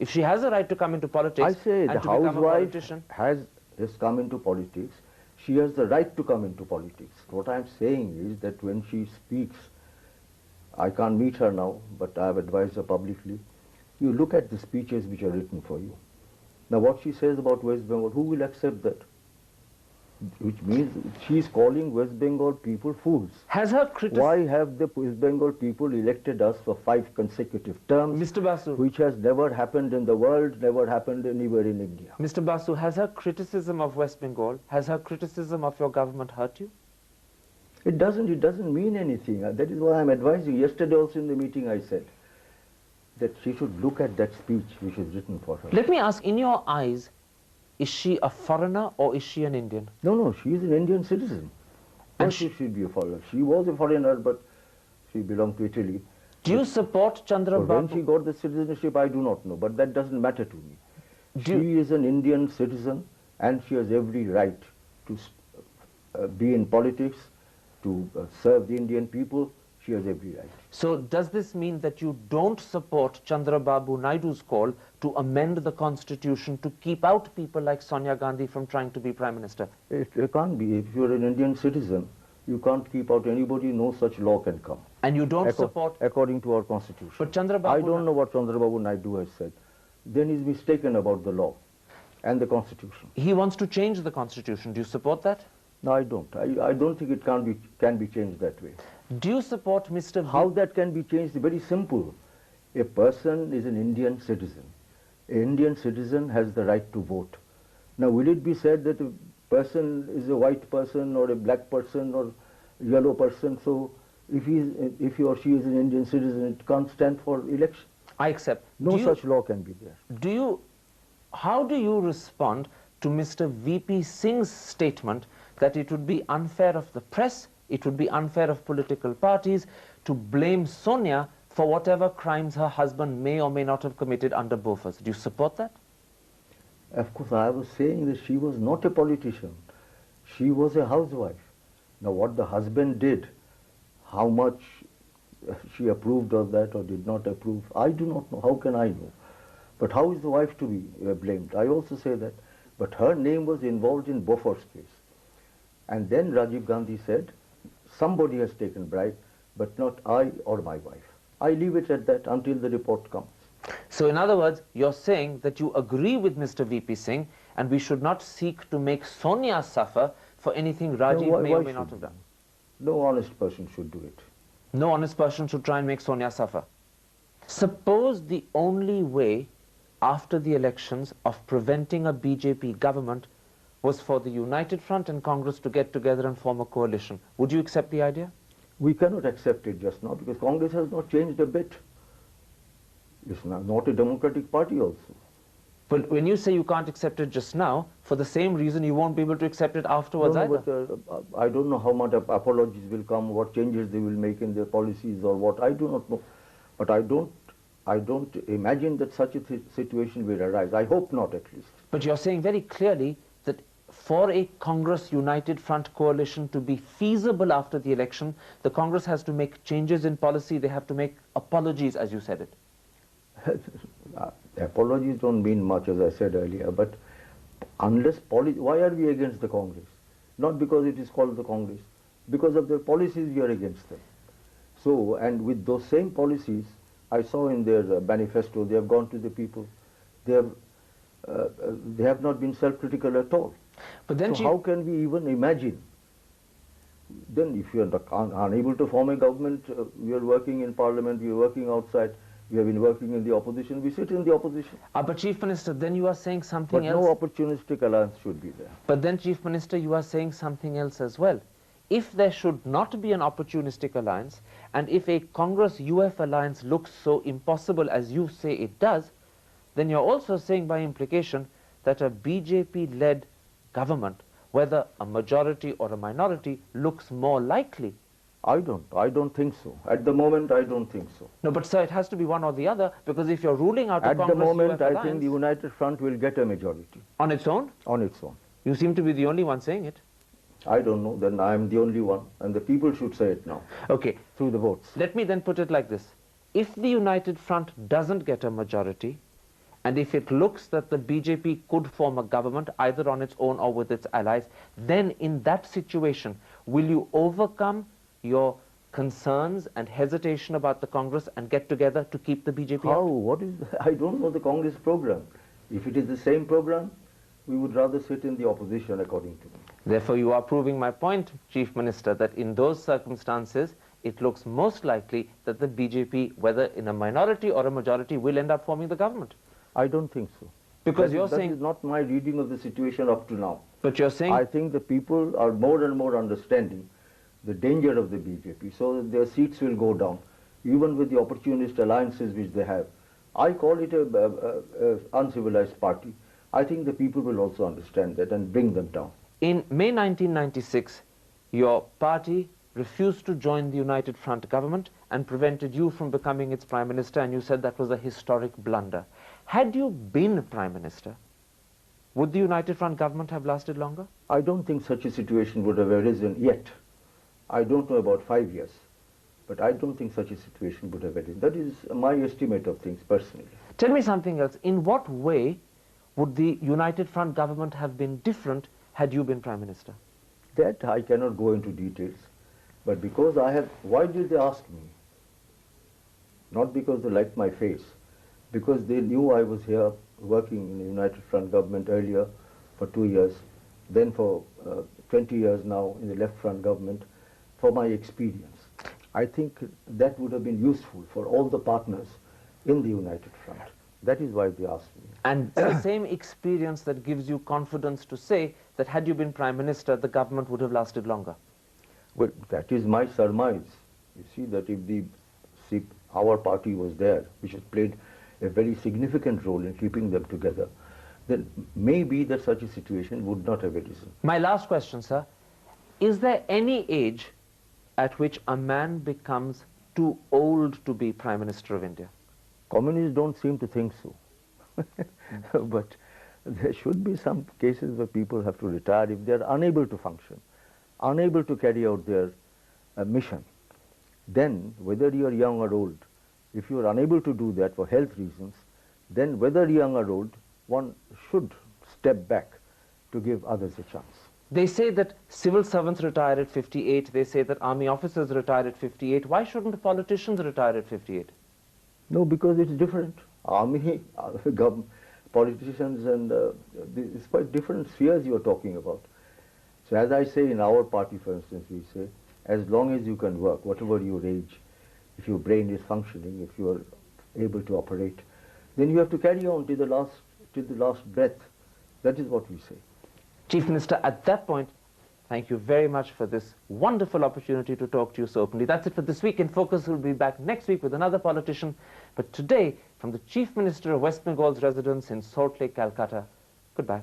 If she has a right to come into politics I say and the to become a housewife politician, has come into politics. She has the right to come into politics. What I'm saying is that when she speaks, I can't meet her now, but I have advised her publicly. You look at the speeches which are written for you. Now what she says about West Bengal, who will accept that? Which means she's calling West Bengal people fools. has her Why have the West Bengal people elected us for 5 consecutive terms? Mr. Basu, Which has never happened in the world, never happened anywhere in India. Mr. Basu, has her criticism of West Bengal, has her criticism of your government hurt you? It doesn't mean anything. That is why I'm advising. Yesterday also in the meeting I said that she should look at that speech which is written for her. Let me ask, in your eyes, is she a foreigner or is she an Indian? No, she is an Indian citizen. And She should be a foreigner. She was a foreigner, but she belonged to Italy. Do you support Chandra But when she Babu? got the citizenship, I do not know. But that doesn't matter to me. Do She is an Indian citizen, and she has every right to be in politics, to serve the Indian people. She has every right. So does this mean that you don't support Chandra Babu Naidu's call to amend the constitution to keep out people like Sonia Gandhi from trying to be Prime Minister? It can't be. If you're an Indian citizen, you can't keep out anybody. No such law can come. And you don't support... According to our constitution. But Chandra Babu... I don't know what Chandra Babu Naidu has said. Then he's mistaken about the law and the constitution. He wants to change the constitution. Do you support that? No, I don't. I don't think it can be changed that way. Do you support Mr. How that can be changed is very simple. A person is an Indian citizen. An Indian citizen has the right to vote. Now, will it be said that a person is a white person or a black person or yellow person, so if he or she is an Indian citizen, it can't stand for election? I accept. No such law can be there. How do you respond to Mr. VP Singh's statement that it would be unfair of the press, it would be unfair of political parties to blame Sonia for whatever crimes her husband may or may not have committed under Bofors? Do you support that? Of course, I was saying that she was not a politician. She was a housewife. Now, what the husband did, how much she approved of that or did not approve, I do not know. How can I know? But how is the wife to be blamed? I also say that. But her name was involved in Bofors case. And then Rajiv Gandhi said, somebody has taken bribe, but not I or my wife. I leave it at that until the report comes. So in other words, you're saying that you agree with Mr. VP Singh and we should not seek to make Sonia suffer for anything Rajiv may or may not have done. No honest person should do it. No honest person should try and make Sonia suffer. Suppose the only way after the elections of preventing a BJP government was for the United Front and Congress to get together and form a coalition. Would you accept the idea? We cannot accept it just now because Congress has not changed a bit. It's not a democratic party also. But when you say you can't accept it just now, for the same reason you won't be able to accept it afterwards either. But, I don't know how much apologies will come, what changes they will make in their policies or what. I do not know. But I don't imagine that such a situation will arise. I hope not, at least. But you're saying very clearly that for a Congress United Front coalition to be feasible after the election, the Congress has to make changes in policy, they have to make apologies, as you said it. Apologies don't mean much, as I said earlier, but unless why are we against the Congress? Not because it is called the Congress, because of their policies we are against them. So, and with those same policies, I saw in their manifesto, they have gone to the people, they have not been self-critical at all. But then so how can we even imagine? Then if you are unable to form a government, we are working in parliament, we are working outside, we have been working in the opposition, we sit in the opposition. But Chief Minister, then you are saying something else. But no opportunistic alliance should be there. But then Chief Minister, you are saying something else as well. If there should not be an opportunistic alliance, and if a Congress-UF alliance looks so impossible as you say it does, then you're also saying by implication that a BJP-led government, whether a majority or a minority, looks more likely. I don't think so. At the moment, I don't think so. No, but sir, it has to be one or the other, because if you're ruling out a Congress-UF alliance... At the moment, I think the United Front will get a majority. On its own? On its own. You seem to be the only one saying it. I don't know, then I am the only one, and the people should say it now. Okay. Through the votes. Let me then put it like this. If the United Front doesn't get a majority, and if it looks that the BJP could form a government either on its own or with its allies, then in that situation, will you overcome your concerns and hesitation about the Congress and get together to keep the BJP How? out? What is? I don't know the Congress program. If it is the same program, we would rather sit in the opposition, according to me. Therefore, you are proving my point, Chief Minister, that in those circumstances, it looks most likely that the BJP, whether in a minority or a majority, will end up forming the government. I don't think so. Because you're that saying... is not my reading of the situation up to now. But you're saying... I think the people are more and more understanding the danger of the BJP, so that their seats will go down, even with the opportunist alliances which they have. I call it a uncivilized party. I think the people will also understand that and bring them down. In May 1996, your party refused to join the United Front government and prevented you from becoming its Prime Minister, and you said that was a historic blunder. Had you been Prime Minister, would the United Front government have lasted longer? I don't think such a situation would have arisen yet. I don't know about 5 years, but I don't think such a situation would have arisen. That is my estimate of things personally. Tell me something else. In what way would the United Front government have been different had you been Prime Minister? That I cannot go into details. But because I have... Why did they ask me? Not because they liked my face. Because they knew I was here working in the United Front government earlier for 2 years, then for 20 years now in the Left Front government, for my experience. I think that would have been useful for all the partners in the United Front. That is why they asked me. And the same experience that gives you confidence to say that had you been Prime Minister, the government would have lasted longer. Well, that is my surmise. You see that if our party was there, which has played a very significant role in keeping them together, then maybe that such a situation would not have arisen. My last question, sir. Is there any age at which a man becomes too old to be Prime Minister of India? Communists don't seem to think so. But there should be some cases where people have to retire if they are unable to function, unable to carry out their mission. Then, whether you are young or old, if you are unable to do that for health reasons, then whether young or old, one should step back to give others a chance. They say that civil servants retire at 58. They say that army officers retire at 58. Why shouldn't politicians retire at 58? No, because it's different. Army, politicians, and it's quite different spheres you are talking about. So as I say in our party, for instance, we say, as long as you can work, whatever your age, if your brain is functioning, if you are able to operate, then you have to carry on till the last breath. That is what we say. Chief Minister, at that point, thank you very much for this wonderful opportunity to talk to you so openly. That's it for this week in Focus. We'll be back next week with another politician. But today, from the Chief Minister of West Bengal's residence in Salt Lake, Calcutta, goodbye.